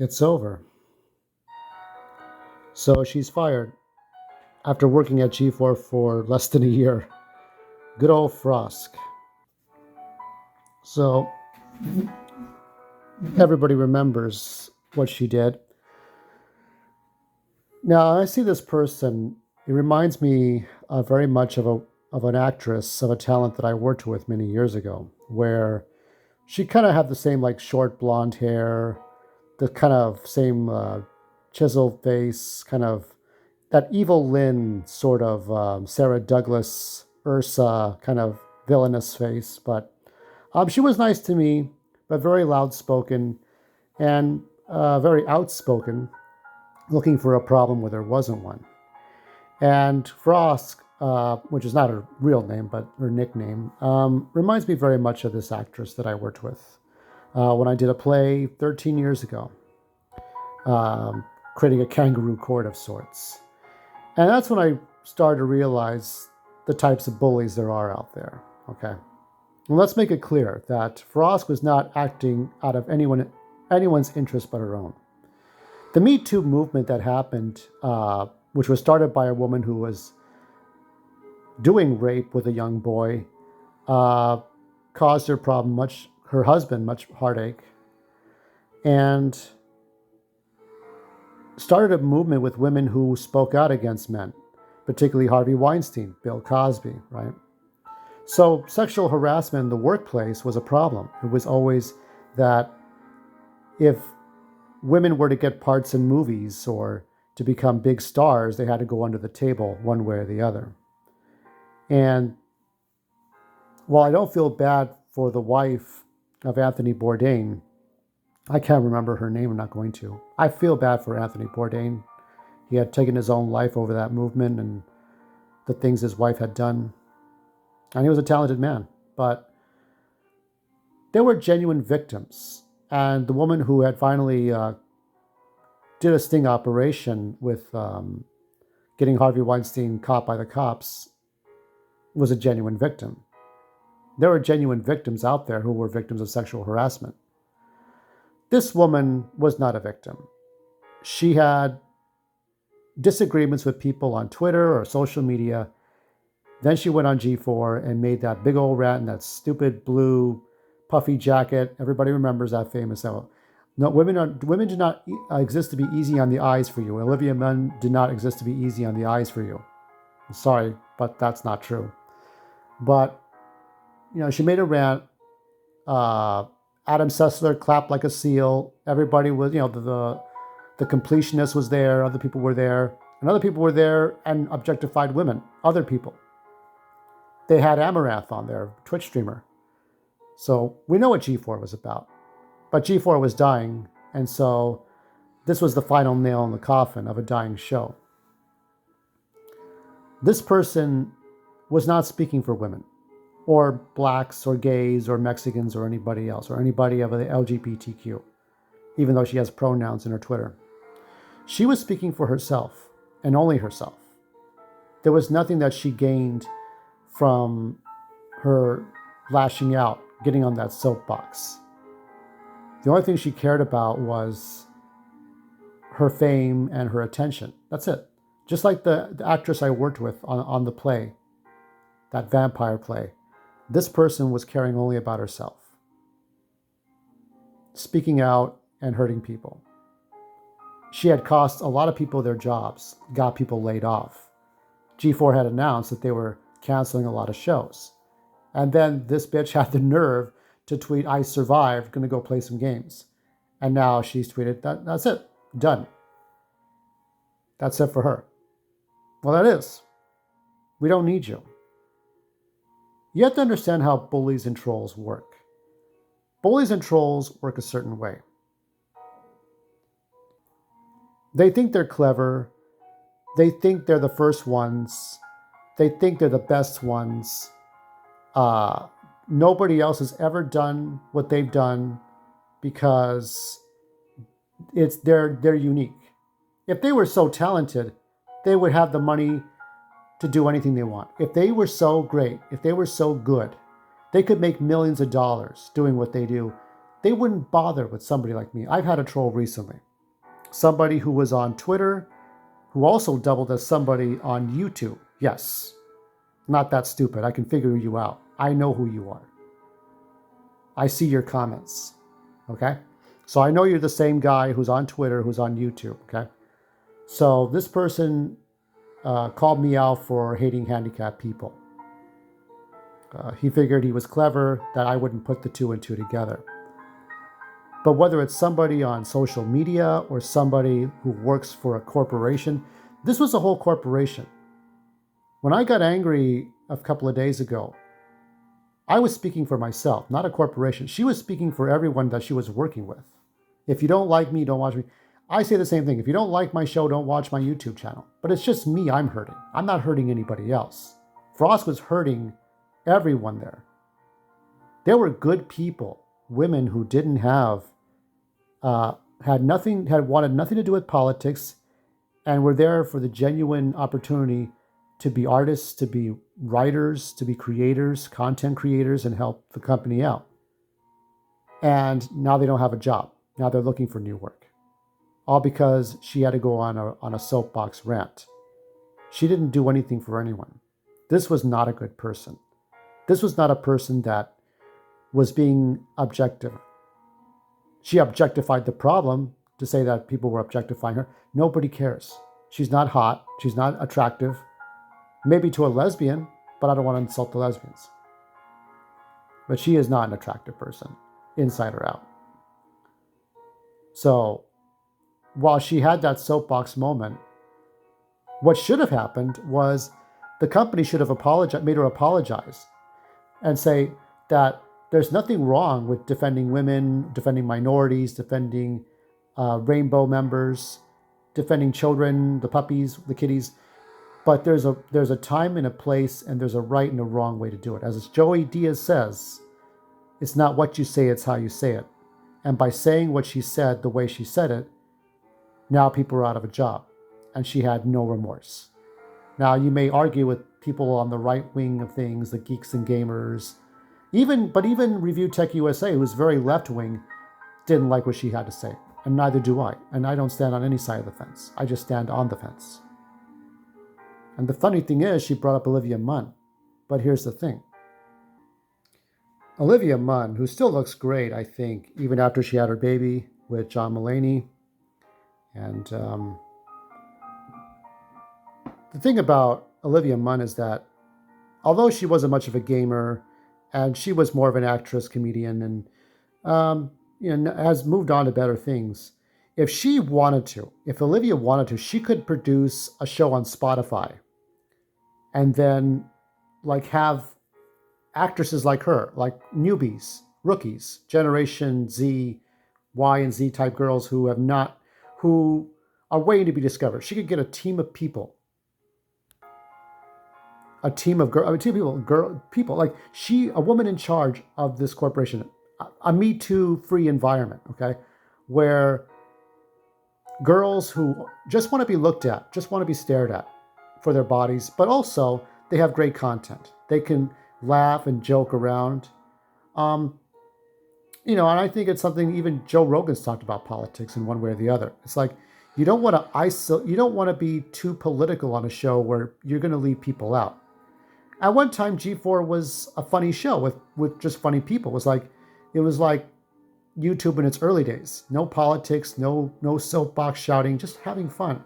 It's over. So she's fired after working at G4 for less than a year. Good old Frosk. So everybody remembers what she did. Now I see this person. It reminds me very much of an actress of a talent that I worked with many years ago, where she kind of had the same like short blonde hair, the kind of same chiseled face, kind of that evil Lynn sort of Sarah Douglas, Ursa kind of villainous face. But she was nice to me, but very loud spoken and very outspoken, looking for a problem where there wasn't one. And Frosk, which is not her real name, but her nickname, reminds me very much of this actress that I worked with when I did a play 13 years ago, creating a kangaroo court of sorts. And that's when I started to realize the types of bullies there are out there. Okay. And let's make it clear that Frosk was not acting out of anyone's interest but her own. The Me Too movement that happened, which was started by a woman who was doing rape with a young boy, caused her husband much heartache, and started a movement with women who spoke out against men, particularly Harvey Weinstein, Bill Cosby, right? So sexual harassment in the workplace was a problem. It was always that if women were to get parts in movies or to become big stars, they had to go under the table one way or the other. And while I don't feel bad for the wife of Anthony Bourdain, I can't remember her name, I'm not going to. I feel bad for Anthony Bourdain. He had taken his own life over that movement and the things his wife had done. And he was a talented man, but there were genuine victims. And the woman who had finally did a sting operation with getting Harvey Weinstein caught by the cops was a genuine victim. There were genuine victims out there who were victims of sexual harassment. This woman was not a victim. She had disagreements with people on Twitter or social media. Then she went on G4 and made that big old rant in that stupid blue puffy jacket. Everybody remembers that famous. No, women do not exist to be easy on the eyes for you. Olivia Munn did not exist to be easy on the eyes for you. I'm sorry, but that's not true. But she made a rant. Adam Sessler clapped like a seal. Everybody was, the completionist was there. Other people were there, and other people were there and objectified women. Other people. They had Amaranth on there, Twitch streamer. So we know what G4 was about. But G4 was dying, and so this was the final nail in the coffin of a dying show. This person was not speaking for women, or blacks, or gays, or Mexicans, or anybody else, or anybody of the LGBTQ, even though she has pronouns in her Twitter. She was speaking for herself, and only herself. There was nothing that she gained from her lashing out, getting on that soapbox. The only thing she cared about was her fame and her attention. That's it. Just like the actress I worked with on the play, that vampire play. This person was caring only about herself, speaking out and hurting people. She had cost a lot of people their jobs, got people laid off. G4 had announced that they were canceling a lot of shows. And then this bitch had the nerve to tweet, "I survived, gonna go play some games." And now she's tweeted, that's it, done. That's it for her. Well, that is. We don't need you. You have to understand how bullies and trolls work. Bullies and trolls work a certain way. They think they're clever. They think they're the first ones. They think they're the best ones. Nobody else has ever done what they've done because they're unique. If they were so talented, they would have the money to do anything they want. If they were so great, if they were so good, they could make millions of dollars doing what they do. They wouldn't bother with somebody like me. I've had a troll recently. somebody who was on Twitter, who also doubled as somebody on YouTube. Yes, not that stupid. I can figure you out. I know who you are. I see your comments. Okay? So I know you're the same guy who's on Twitter, who's on YouTube. Okay? So this person called me out for hating handicapped people. He figured he was clever, that I wouldn't put the two and two together. But whether it's somebody on social media or somebody who works for a corporation, this was a whole corporation. When I got angry a couple of days ago, I was speaking for myself, not a corporation. She was speaking for everyone that she was working with. If you don't like me, don't watch me. I say the same thing. If you don't like my show, don't watch my YouTube channel. But it's just me I'm hurting. I'm not hurting anybody else. Frosk was hurting everyone there. There were good people, women who didn't have, had wanted nothing to do with politics, and were there for the genuine opportunity to be artists, to be writers, to be creators, content creators, and help the company out. And now they don't have a job. Now they're looking for new work. All because she had to go on a soapbox rant. She didn't do anything for anyone. This was not a good person. This was not a person that was being objective. She objectified the problem to say that people were objectifying her. Nobody cares. She's not hot. She's not attractive. Maybe to a lesbian, but I don't want to insult the lesbians. But she is not an attractive person, inside or out. So, while she had that soapbox moment, what should have happened was the company should have made her apologize and say that there's nothing wrong with defending women, defending minorities, defending rainbow members, defending children, the puppies, the kitties. But there's a time and a place, and there's a right and a wrong way to do it. As Joey Diaz says, it's not what you say, it's how you say it. And by saying what she said the way she said it, now people are out of a job. And she had no remorse. Now, you may argue with people on the right wing of things, the geeks and gamers. Even Review Tech USA, who's very left wing, didn't like what she had to say. And neither do I. And I don't stand on any side of the fence. I just stand on the fence. And the funny thing is, she brought up Olivia Munn. But here's the thing. Olivia Munn, who still looks great, I think, even after she had her baby with John Mulaney. And the thing about Olivia Munn is that although she wasn't much of a gamer, and she was more of an actress, comedian, and has moved on to better things, if Olivia wanted to, she could produce a show on Spotify and then have actresses like her, like newbies, rookies, Generation Z, Y and Z type girls who are waiting to be discovered. She could get a team of people, like a woman in charge of this corporation, a Me Too free environment, okay, where girls who just want to be looked at, just want to be stared at for their bodies, but also they have great content. They can laugh and joke around. And I think it's something even Joe Rogan's talked about politics in one way or the other. It's like, you don't want to be too political on a show where you're going to leave people out. At one time, G4 was a funny show with just funny people. It was like YouTube in its early days. No politics, no soapbox shouting, just having fun.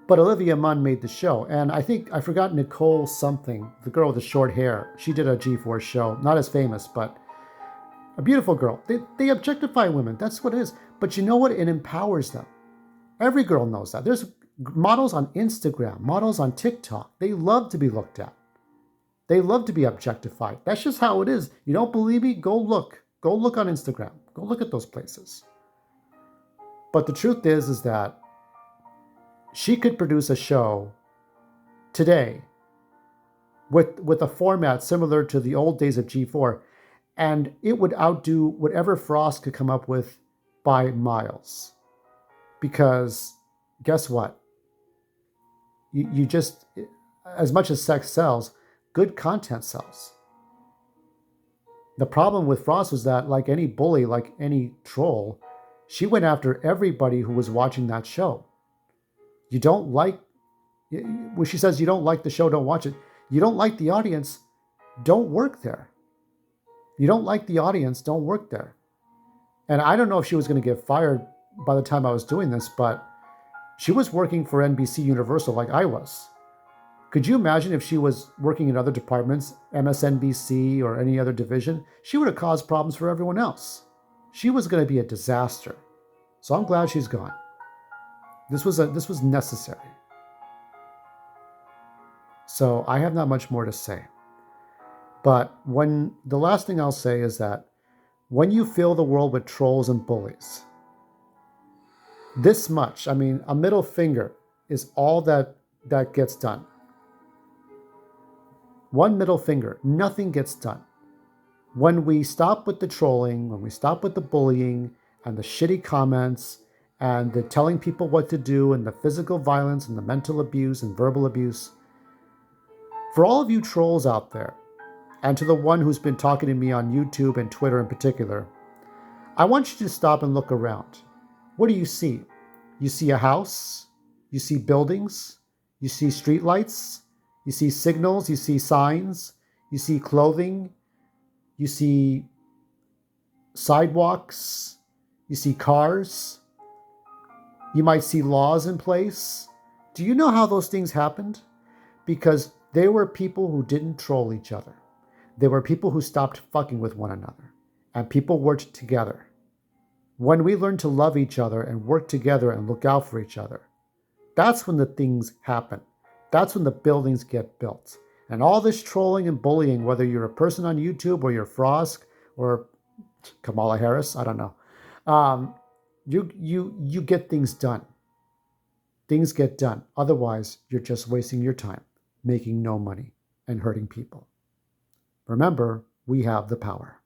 But Olivia Munn made the show. And I forgot Nicole something, the girl with the short hair. She did a G4 show. Not as famous, but a beautiful girl. They objectify women. That's what it is. But you know what? It empowers them. Every girl knows that. There's models on Instagram, models on TikTok. They love to be looked at. They love to be objectified. That's just how it is. You don't believe me? Go look. Go look on Instagram. Go look at those places. But the truth is that she could produce a show today with a format similar to the old days of G4, and it would outdo whatever Frost could come up with by miles. Because guess what? You just, as much as sex sells, good content sells. The problem with Frost was that, like any bully, like any troll, She went after everybody who was watching that show. You don't like, when she says you don't like the show, don't watch it. You don't like the audience, don't work there. You don't like the audience, don't work there. And I don't know if she was going to get fired by the time I was doing this, but she was working for NBC Universal like I was. Could you imagine if she was working in other departments, MSNBC or any other division? She would have caused problems for everyone else. She was going to be a disaster. So I'm glad she's gone. This was necessary. So I have not much more to say. But the last thing I'll say is that when you fill the world with trolls and bullies, this much, I mean, a middle finger is all that gets done. One middle finger, nothing gets done. When we stop with the trolling, when we stop with the bullying and the shitty comments and the telling people what to do and the physical violence and the mental abuse and verbal abuse, for all of you trolls out there, and to the one who's been talking to me on YouTube and Twitter in particular, I want you to stop and look around. What do you see? You see a house, you see buildings, you see streetlights, you see signals, you see signs, you see clothing, you see sidewalks, you see cars, you might see laws in place. Do you know how those things happened? Because there were people who didn't troll each other. There were people who stopped fucking with one another, and people worked together. When we learn to love each other and work together and look out for each other, that's when the things happen. That's when the buildings get built. And all this trolling and bullying, whether you're a person on YouTube or you're Frosk or Kamala Harris, I don't know, you get things done. Things get done. Otherwise, you're just wasting your time, making no money and hurting people. Remember, we have the power.